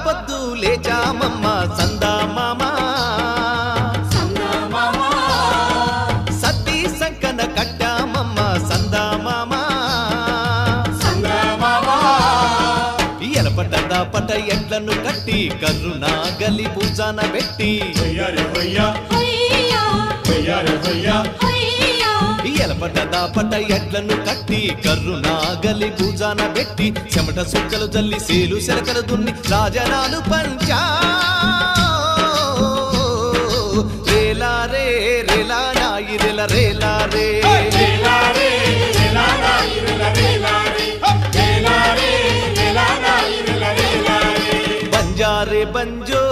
పొద్దు లేచామమ్మ సందా మామా సతీ సంకన కట్టామమ్మ సందా మామా ఎలపట పట ఎడ్లను కట్టి కర్రునా గలి పూజాన పెట్టి ఎలపట పట ఎడ్లను కట్టి కర్రునా గలి పూజాన పెట్టి చెమట సుక్కలు జల్లి సేలు శరకలు దున్ని రాజనాలు పంచా రేలా రే రేలా నాయి రేల రేలా రే బంజారే బంజో